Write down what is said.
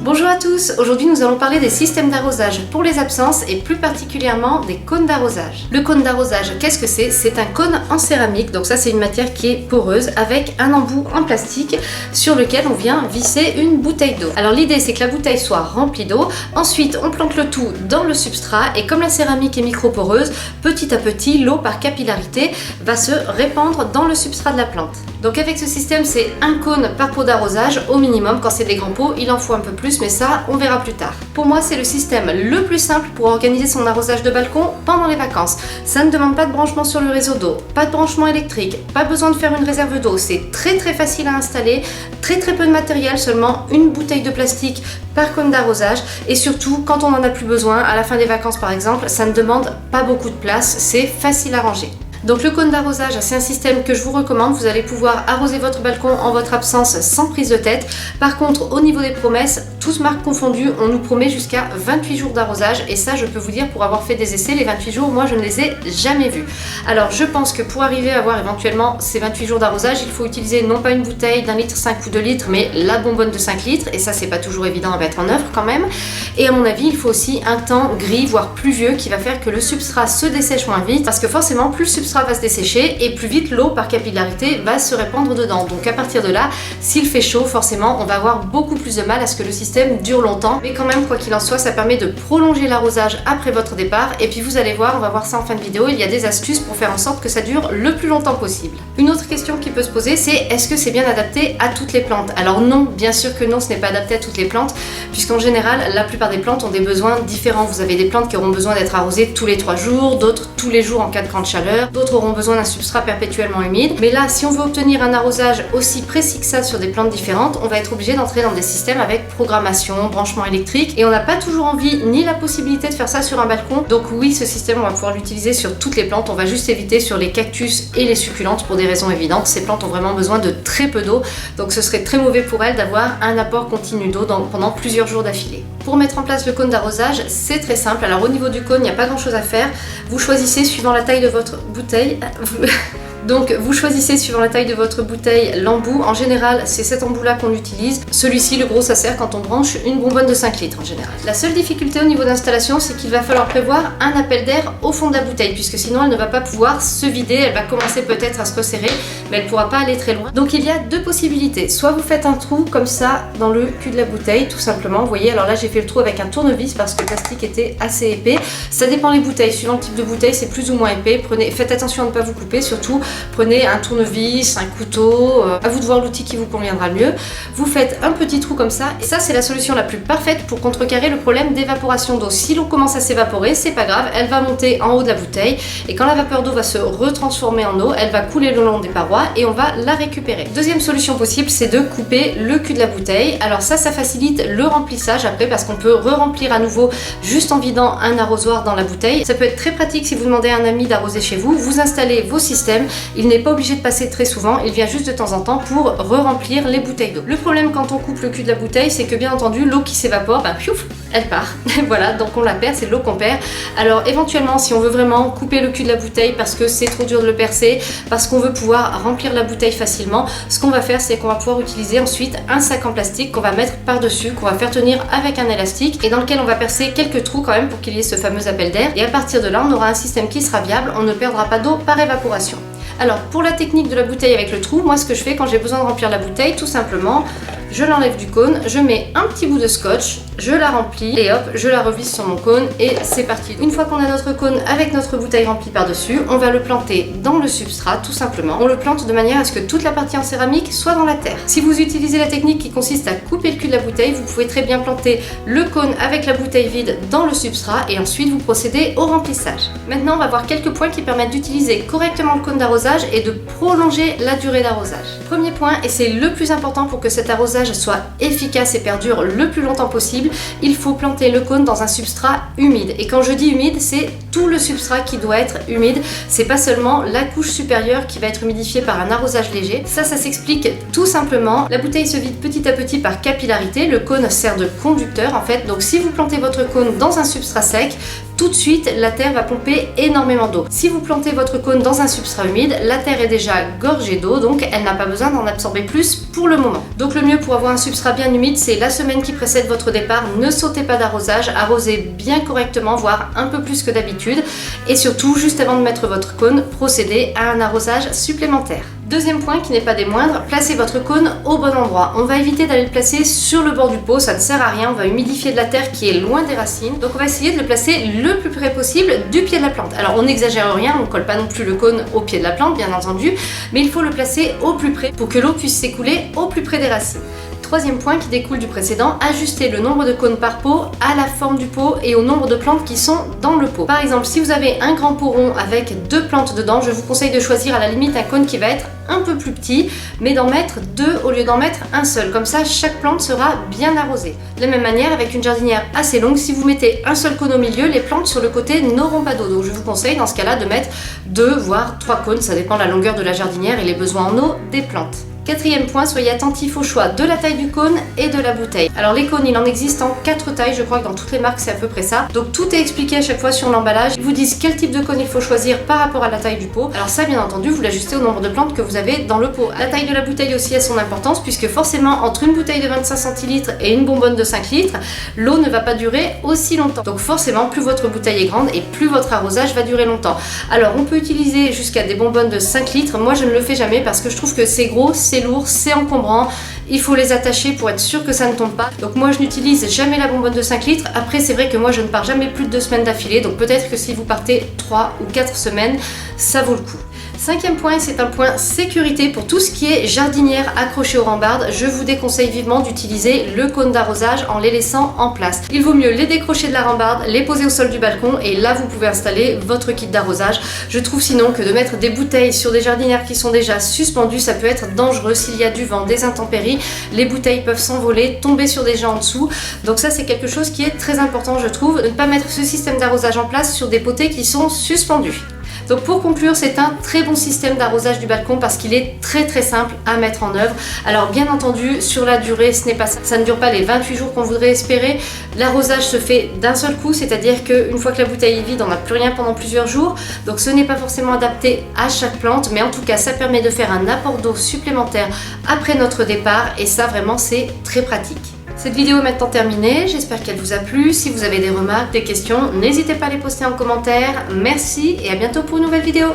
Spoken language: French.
Bonjour à tous, aujourd'hui nous allons parler des systèmes d'arrosage pour les absences et plus particulièrement des cônes d'arrosage. Le cône d'arrosage, qu'est-ce que c'est? C'est un cône en céramique, donc ça c'est une matière qui est poreuse avec un embout en plastique sur lequel on vient visser une bouteille d'eau. Alors l'idée c'est que la bouteille soit remplie d'eau, ensuite on plante le tout dans le substrat et comme la céramique est micro-poreuse, petit à petit l'eau par capillarité va se répandre dans le substrat de la plante. Donc avec ce système c'est un cône par pot d'arrosage au minimum. Quand c'est des grands pots il en faut un peu plus, mais ça on verra plus tard. Pour moi c'est le système le plus simple pour organiser son arrosage de balcon pendant les vacances. Ça ne demande pas de branchement sur le réseau d'eau, pas de branchement électrique, pas besoin de faire une réserve d'eau, c'est très facile à installer, très peu de matériel, seulement une bouteille de plastique par cône d'arrosage et surtout quand on n'en a plus besoin, à la fin des vacances par exemple, ça ne demande pas beaucoup de place, c'est facile à ranger. Donc le cône d'arrosage, c'est un système que je vous recommande. Vous allez pouvoir arroser votre balcon en votre absence sans prise de tête. Par contre, au niveau des promesses, toutes marques confondues, on nous promet jusqu'à 28 jours d'arrosage. Et ça, je peux vous dire, pour avoir fait des essais, les 28 jours, moi, je ne les ai jamais vus. Alors, je pense que pour arriver à avoir éventuellement ces 28 jours d'arrosage, il faut utiliser non pas une bouteille d'1,5 litre ou 2 litres, mais la bonbonne de 5 litres. Et ça, c'est pas toujours évident à mettre en œuvre quand même. Et à mon avis, il faut aussi un temps gris, voire pluvieux, qui va faire que le substrat se dessèche moins vite. Parce que forcément, plus le substrat va se dessécher et plus vite l'eau par capillarité va se répandre dedans. Donc à partir de là, s'il fait chaud, forcément on va avoir beaucoup plus de mal à ce que le système dure longtemps. Mais quand même, quoi qu'il en soit, ça permet de prolonger l'arrosage après votre départ. Et puis vous allez voir, on va voir ça en fin de vidéo, il y a des astuces pour faire en sorte que ça dure le plus longtemps possible. Une autre question qui peut se poser, c'est est-ce que c'est bien adapté à toutes les plantes? Alors non, bien sûr que non, ce n'est pas adapté à toutes les plantes, puisqu'en général, la plupart des plantes ont des besoins différents. Vous avez des plantes qui auront besoin d'être arrosées tous les 3 jours, d'autres tous les jours en cas de grande chaleur, d'autres auront besoin d'un substrat perpétuellement humide. Mais là, si on veut obtenir un arrosage aussi précis que ça sur des plantes différentes, on va être obligé d'entrer dans des systèmes avec programmation, branchement électrique, et on n'a pas toujours envie ni la possibilité de faire ça sur un balcon. Donc oui, ce système, on va pouvoir l'utiliser sur toutes les plantes. On va juste éviter sur les cactus et les succulentes pour des raisons évidentes. Ces plantes ont vraiment besoin de très peu d'eau, donc ce serait très mauvais pour elles d'avoir un apport continu d'eau pendant plusieurs jours d'affilée. Pour mettre en place le cône d'arrosage, c'est très simple. Alors au niveau du cône, il n'y a pas grand chose à faire. Vous choisissez suivant la taille de votre bouteille. Donc vous choisissez suivant la taille de votre bouteille l'embout. En général, c'est cet embout-là qu'on utilise. Celui-ci, le gros, ça sert quand on branche une bonbonne de 5 litres en général. La seule difficulté au niveau d'installation, c'est qu'il va falloir prévoir un appel d'air au fond de la bouteille, puisque sinon elle ne va pas pouvoir se vider. Elle va commencer peut-être à se resserrer, mais elle ne pourra pas aller très loin. Donc il y a deux possibilités. Soit vous faites un trou comme ça dans le cul de la bouteille, tout simplement. Vous voyez, alors là j'ai fait le trou avec un tournevis parce que le plastique était assez épais. Ça dépend les bouteilles. Suivant le type de bouteille, c'est plus ou moins épais. Faites attention à ne pas vous couper, surtout. Prenez un tournevis, un couteau, à vous de voir l'outil qui vous conviendra le mieux. Vous faites un petit trou comme ça, et ça c'est la solution la plus parfaite pour contrecarrer le problème d'évaporation d'eau. Si l'eau commence à s'évaporer, c'est pas grave, elle va monter en haut de la bouteille, et quand la vapeur d'eau va se retransformer en eau, elle va couler le long des parois, et on va la récupérer. Deuxième solution possible, c'est de couper le cul de la bouteille. Alors ça facilite le remplissage après, parce qu'on peut re-remplir à nouveau juste en vidant un arrosoir dans la bouteille. Ça peut être très pratique si vous demandez à un ami d'arroser chez vous. Vous installez vos systèmes, il n'est pas obligé de passer très souvent, il vient juste de temps en temps pour re-remplir les bouteilles d'eau. Le problème quand on coupe le cul de la bouteille, c'est que bien entendu l'eau qui s'évapore, piouf, elle part. Voilà, donc on la perd, c'est de l'eau qu'on perd. Alors éventuellement, si on veut vraiment couper le cul de la bouteille parce que c'est trop dur de le percer, parce qu'on veut pouvoir remplir la bouteille facilement, ce qu'on va faire, c'est qu'on va pouvoir utiliser ensuite un sac en plastique qu'on va mettre par-dessus, qu'on va faire tenir avec un élastique et dans lequel on va percer quelques trous quand même pour qu'il y ait ce fameux appel d'air. Et à partir de là, on aura un système qui sera viable, on ne perdra pas d'eau par évaporation. Alors pour la technique de la bouteille avec le trou, moi ce que je fais quand j'ai besoin de remplir la bouteille, tout simplement, je l'enlève du cône, je mets un petit bout de scotch, je la remplis et hop, je la revisse sur mon cône et c'est parti. Une fois qu'on a notre cône avec notre bouteille remplie par-dessus, on va le planter dans le substrat tout simplement. On le plante de manière à ce que toute la partie en céramique soit dans la terre. Si vous utilisez la technique qui consiste à couper le cul de la bouteille, vous pouvez très bien planter le cône avec la bouteille vide dans le substrat et ensuite vous procédez au remplissage. Maintenant, on va voir quelques points qui permettent d'utiliser correctement le cône d'arrosage et de prolonger la durée d'arrosage. Premier point, et c'est le plus important pour que cet arrosage soit efficace et perdure le plus longtemps possible, il faut planter le cône dans un substrat humide. Et quand je dis humide, c'est tout le substrat qui doit être humide. C'est pas seulement la couche supérieure qui va être humidifiée par un arrosage léger. Ça s'explique tout simplement. La bouteille se vide petit à petit par capillarité. Le cône sert de conducteur en fait. Donc si vous plantez votre cône dans un substrat sec, tout de suite la terre va pomper énormément d'eau. Si vous plantez votre cône dans un substrat humide, la terre est déjà gorgée d'eau, donc elle n'a pas besoin d'en absorber plus pour le moment. Donc le mieux pour avoir un substrat bien humide, c'est la semaine qui précède votre départ. Ne sautez pas d'arrosage, arrosez bien correctement, voire un peu plus que d'habitude. Et surtout, juste avant de mettre votre cône, procédez à un arrosage supplémentaire. Deuxième point qui n'est pas des moindres, placez votre cône au bon endroit. On va éviter d'aller le placer sur le bord du pot, ça ne sert à rien, on va humidifier de la terre qui est loin des racines. Donc on va essayer de le placer le plus près possible du pied de la plante. Alors on n'exagère rien, on ne colle pas non plus le cône au pied de la plante bien entendu, mais il faut le placer au plus près pour que l'eau puisse s'écouler au plus près des racines. Troisième point qui découle du précédent, ajustez le nombre de cônes par pot à la forme du pot et au nombre de plantes qui sont dans le pot. Par exemple, si vous avez un grand pot rond avec 2 plantes dedans, je vous conseille de choisir à la limite un cône qui va être un peu plus petit, mais d'en mettre 2 au lieu d'en mettre un seul. Comme ça, chaque plante sera bien arrosée. De la même manière, avec une jardinière assez longue, si vous mettez un seul cône au milieu, les plantes sur le côté n'auront pas d'eau. Donc je vous conseille dans ce cas-là de mettre 2 voire 3 cônes, ça dépend de la longueur de la jardinière et les besoins en eau des plantes. Quatrième point, soyez attentif au choix de la taille du cône et de la bouteille. Alors les cônes, il en existe en 4 tailles, je crois que dans toutes les marques c'est à peu près ça. Donc tout est expliqué à chaque fois sur l'emballage. Ils vous disent quel type de cône il faut choisir par rapport à la taille du pot. Alors ça, bien entendu, vous l'ajustez au nombre de plantes que vous avez dans le pot. La taille de la bouteille aussi a son importance puisque forcément entre une bouteille de 25 centilitres et une bonbonne de 5 litres, l'eau ne va pas durer aussi longtemps. Donc forcément, plus votre bouteille est grande et plus votre arrosage va durer longtemps. Alors on peut utiliser jusqu'à des bonbonnes de 5 litres. Moi je ne le fais jamais parce que je trouve que c'est gros, c'est lourd, c'est encombrant, il faut les attacher pour être sûr que ça ne tombe pas. Donc moi je n'utilise jamais la bonbonne de 5 litres. Après c'est vrai que moi je ne pars jamais plus de 2 semaines d'affilée, donc peut-être que si vous partez 3 ou 4 semaines, ça vaut le coup. Cinquième point, c'est un point sécurité pour tout ce qui est jardinière accrochée aux rambardes. Je vous déconseille vivement d'utiliser le cône d'arrosage en les laissant en place. Il vaut mieux les décrocher de la rambarde, les poser au sol du balcon et là vous pouvez installer votre kit d'arrosage. Je trouve sinon que de mettre des bouteilles sur des jardinières qui sont déjà suspendues, ça peut être dangereux s'il y a du vent, des intempéries. Les bouteilles peuvent s'envoler, tomber sur des gens en dessous. Donc ça c'est quelque chose qui est très important je trouve, de ne pas mettre ce système d'arrosage en place sur des potées qui sont suspendues. Donc pour conclure, c'est un très bon système d'arrosage du balcon parce qu'il est très simple à mettre en œuvre. Alors bien entendu, sur la durée, ce n'est pas ça. Ça ne dure pas les 28 jours qu'on voudrait espérer. L'arrosage se fait d'un seul coup, c'est-à-dire qu'une fois que la bouteille est vide, on n'a plus rien pendant plusieurs jours. Donc ce n'est pas forcément adapté à chaque plante, mais en tout cas, ça permet de faire un apport d'eau supplémentaire après notre départ et ça vraiment, c'est très pratique. Cette vidéo est maintenant terminée, j'espère qu'elle vous a plu. Si vous avez des remarques, des questions, n'hésitez pas à les poster en commentaire. Merci et à bientôt pour une nouvelle vidéo.